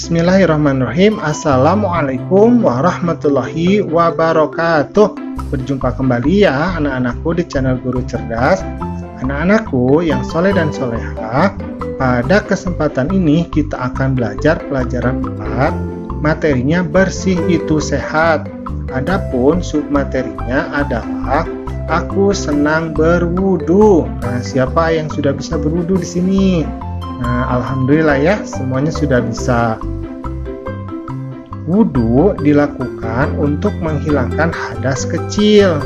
Bismillahirrahmanirrahim. Assalamualaikum warahmatullahi wabarakatuh. Berjumpa kembali ya anak-anakku di channel Guru Cerdas. Anak-anakku yang soleh dan soleha, pada kesempatan ini kita akan belajar pelajaran 4. Materinya bersih itu sehat. Adapun submaterinya adalah aku senang berwudu. Nah, siapa yang sudah bisa berwudu di sini? Nah, alhamdulillah ya, semuanya sudah bisa. Wudu dilakukan untuk menghilangkan hadas kecil.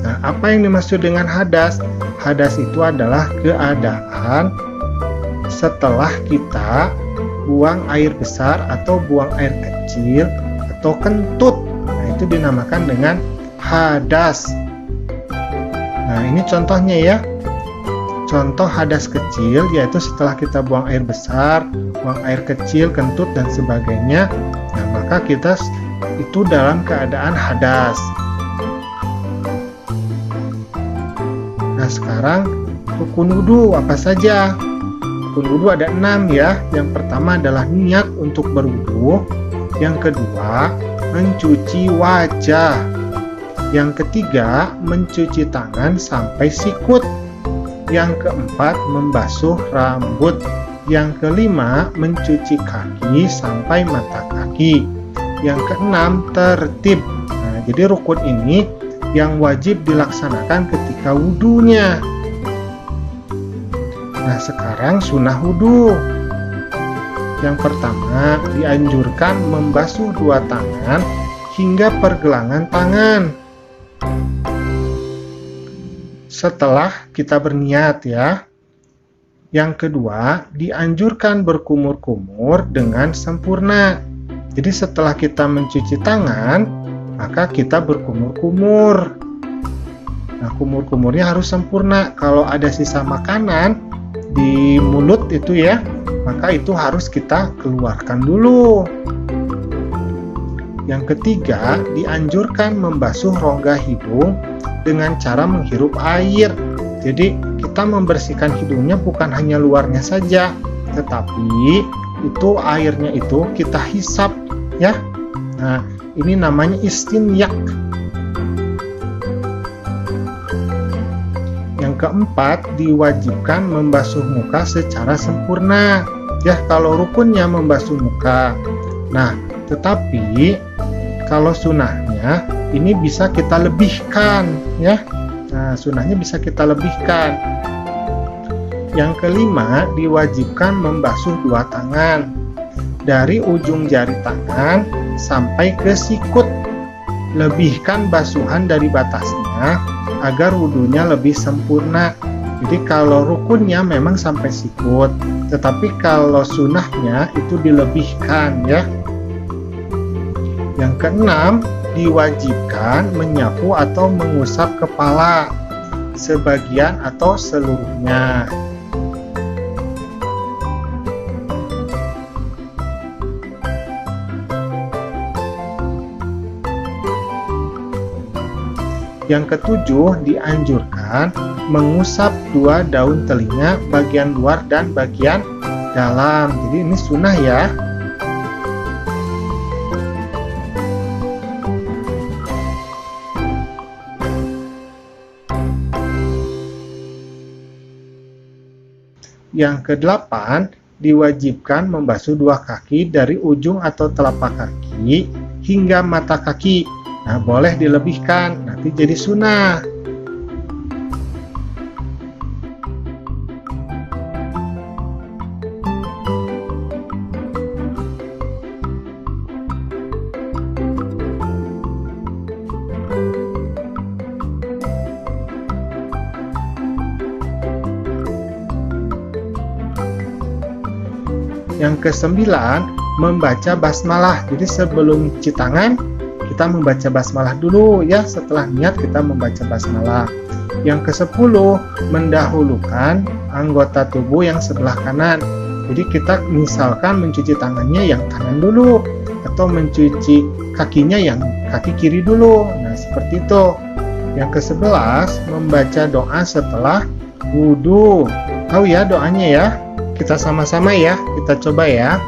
Nah, apa yang dimaksud dengan hadas? Hadas itu adalah keadaan setelah kita buang air besar atau buang air kecil atau kentut. Nah, itu dinamakan dengan hadas. Nah, ini contohnya ya. Contoh hadas kecil yaitu setelah kita buang air besar, buang air kecil, kentut dan sebagainya. Nah, maka kita itu dalam keadaan hadas. Nah, sekarang rukun wudu apa saja? Rukun wudu ada 6 ya. Yang pertama adalah niat untuk berwudu. Yang kedua, mencuci wajah. Yang ketiga, mencuci tangan sampai sikut. Yang keempat, membasuh rambut. Yang kelima, mencuci kaki sampai mata kaki. Yang keenam, tertib. Nah, jadi rukun ini yang wajib dilaksanakan ketika wudunya. Nah, sekarang sunnah wudu. Yang pertama, dianjurkan membasuh 2 tangan hingga pergelangan tangan setelah kita berniat ya. Yang kedua, dianjurkan berkumur-kumur dengan sempurna. Jadi setelah kita mencuci tangan, maka kita berkumur-kumur. Nah, kumur-kumurnya harus sempurna. Kalau ada sisa makanan di mulut itu ya, maka itu harus kita keluarkan dulu. Yang ketiga, dianjurkan membasuh rongga hidung dengan cara menghirup air. Jadi kita membersihkan hidungnya bukan hanya luarnya saja, tetapi itu airnya itu kita hisap ya. Nah, ini namanya istinyak. Yang keempat, diwajibkan membasuh muka secara sempurna. Ya, kalau rukunnya membasuh muka. Nah, tetapi kalau sunahnya ini bisa kita lebihkan ya. Nah, sunahnya bisa kita lebihkan. Yang kelima, diwajibkan membasuh 2 tangan dari ujung jari tangan sampai ke sikut. Lebihkan basuhan dari batasnya agar wudunya lebih sempurna. Jadi kalau rukunnya memang sampai sikut, tetapi kalau sunahnya itu dilebihkan ya. Yang keenam, diwajibkan menyapu atau mengusap kepala sebagian atau seluruhnya. Yang ketujuh, dianjurkan mengusap 2 daun telinga bagian luar dan bagian dalam. Jadi ini sunnah ya. Yang kedelapan, diwajibkan membasuh 2 kaki dari ujung atau telapak kaki hingga mata kaki. Nah, boleh dilebihkan, nanti jadi sunnah. Yang kesembilan, membaca basmalah. Jadi sebelum cuci tangan kita membaca basmalah dulu ya. Setelah niat kita membaca basmalah. Yang ke-10, mendahulukan anggota tubuh yang sebelah kanan. Jadi kita misalkan mencuci tangannya yang kanan dulu, atau mencuci kakinya yang kaki kiri dulu. Nah, seperti itu. Yang ke-11, membaca doa setelah wudhu. Tahu ya doanya ya? Kita sama-sama ya, kita coba ya.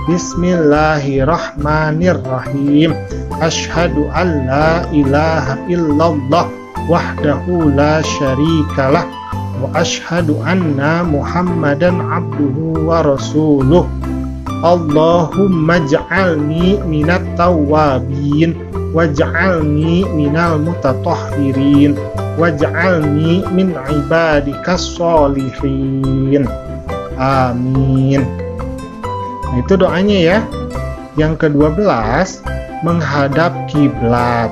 Bismillahirrahmanirrahim. Asyhadu an la ilaha illallah wahdahu la syarikalah wa asyhadu anna Muhammadan abduhu wa rasuluh. Allahumma ja'alni minat tawwabin waj'alni minal mutatahhirin waj'alni min ibadikas sholihin. Amin. Nah, itu doanya ya. Yang ke-12, menghadap kiblat.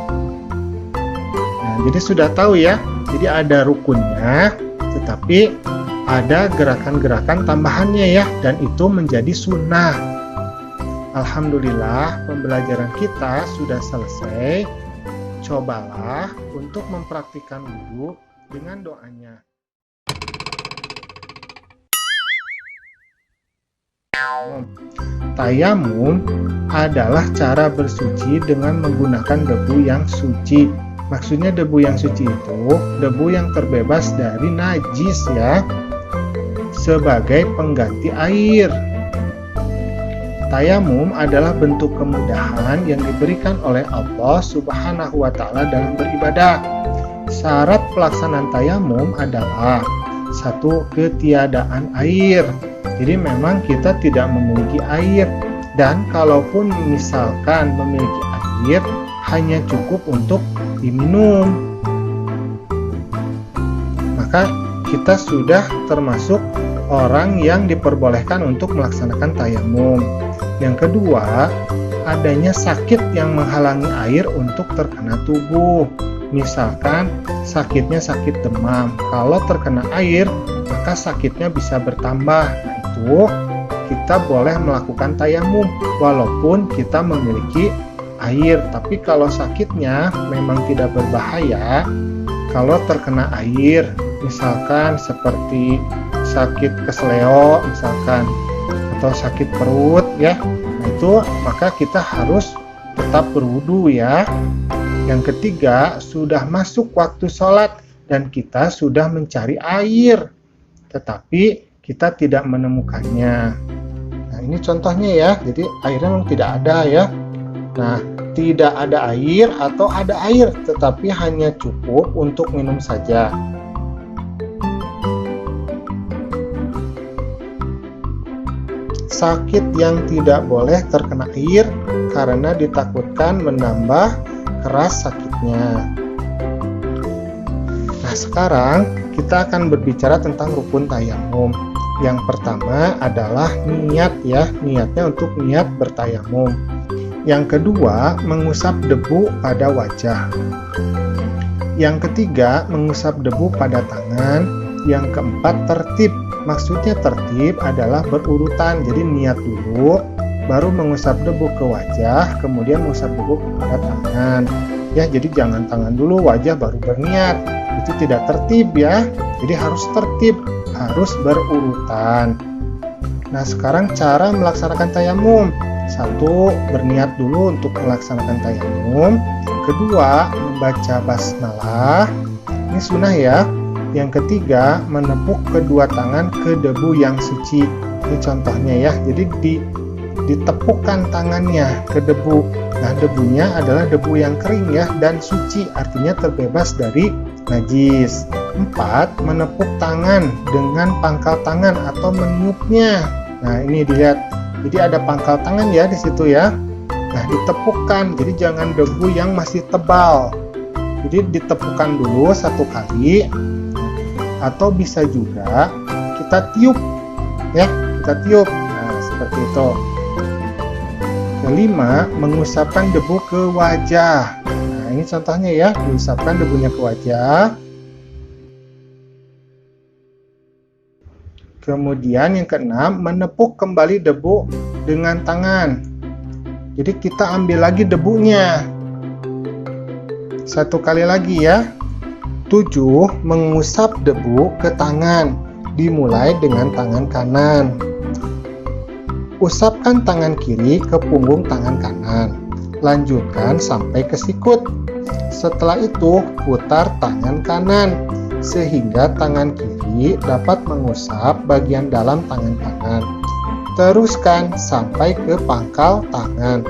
Nah, jadi sudah tahu ya. Jadi ada rukunnya, tetapi ada gerakan-gerakan tambahannya ya, dan itu menjadi sunnah. Alhamdulillah, pembelajaran kita sudah selesai. Cobalah untuk mempraktikkan wudu dengan doanya. Tayamum adalah cara bersuci dengan menggunakan debu yang suci. Maksudnya debu yang suci itu debu yang terbebas dari najis ya, sebagai pengganti air. Tayamum adalah bentuk kemudahan yang diberikan oleh Allah Subhanahu wa Ta'ala dalam beribadah. Syarat pelaksanaan tayamum adalah 1. Ketiadaan air. Jadi memang kita tidak memiliki air, dan kalaupun misalkan memiliki air hanya cukup untuk diminum, maka kita sudah termasuk orang yang diperbolehkan untuk melaksanakan tayamum. Yang kedua, adanya sakit yang menghalangi air untuk terkena tubuh. Misalkan sakitnya sakit demam, kalau terkena air maka sakitnya bisa bertambah. Nah, itu kita boleh melakukan tayamum walaupun kita memiliki air. Tapi kalau sakitnya memang tidak berbahaya, kalau terkena air, misalkan seperti sakit kesleo misalkan, atau sakit perut ya, nah itu maka kita harus tetap berwudu ya. Yang ketiga, sudah masuk waktu sholat dan kita sudah mencari air, tetapi kita tidak menemukannya. Nah, ini contohnya ya, jadi airnya memang tidak ada ya. Nah, tidak ada air atau ada air, tetapi hanya cukup untuk minum saja. Sakit yang tidak boleh terkena air karena ditakutkan menambah keras sakitnya. Nah, sekarang kita akan berbicara tentang rukun tayamum. Yang pertama adalah niat ya, niatnya untuk niat bertayamum. Yang kedua, mengusap debu pada wajah. Yang ketiga, mengusap debu pada tangan. Yang keempat, tertib. Maksudnya tertib adalah berurutan. Jadi niat dulu, baru mengusap debu ke wajah, kemudian mengusap debu pada tangan. Ya, jadi jangan tangan dulu, wajah baru berniat. Itu tidak tertib ya. Jadi harus tertib, harus berurutan. Nah, sekarang cara melaksanakan tayamum. 1. Berniat dulu untuk melaksanakan tayamum. Kedua, membaca basmalah. Ini sunnah ya. Yang ketiga, menepuk kedua tangan ke debu yang suci. Ini contohnya ya. Jadi ditepukkan tangannya ke debu. Nah, debunya adalah debu yang kering ya dan suci, artinya terbebas dari najis. 4. Menepuk tangan dengan pangkal tangan atau meniupnya. Nah, ini dilihat. Jadi ada pangkal tangan ya di situ ya. Nah, ditepukkan. Jadi jangan debu yang masih tebal. Jadi ditepukkan dulu 1 kali. Atau bisa juga kita tiup ya, kita tiup. Nah, seperti itu. Kelima, mengusapkan debu ke wajah. Nah, ini contohnya ya, diusapkan debunya ke wajah. Kemudian yang keenam, menepuk kembali debu dengan tangan. Jadi kita ambil lagi debunya. 1 kali lagi ya. 7. Mengusap debu ke tangan. Dimulai dengan tangan kanan. Usapkan tangan kiri ke punggung tangan kanan. Lanjutkan sampai ke sikut. Setelah itu, putar tangan kanan sehingga tangan kiri dapat mengusap bagian dalam tangan kanan. Teruskan sampai ke pangkal tangan.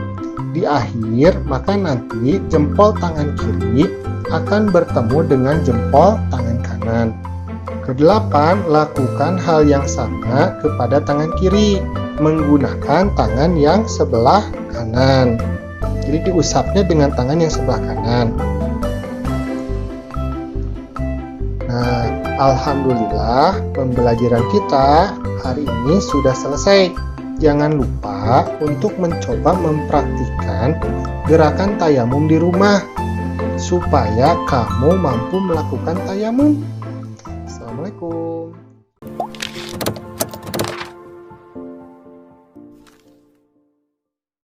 Di akhir, maka nanti jempol tangan kiri akan bertemu dengan jempol tangan kanan. Kedelapan, lakukan hal yang sama kepada tangan kiri menggunakan tangan yang sebelah kanan. Jadi diusapnya dengan tangan yang sebelah kanan. Nah, alhamdulillah pembelajaran kita hari ini sudah selesai. Jangan lupa untuk mencoba mempraktikkan gerakan tayamum di rumah supaya kamu mampu melakukan tayamum. Assalamualaikum.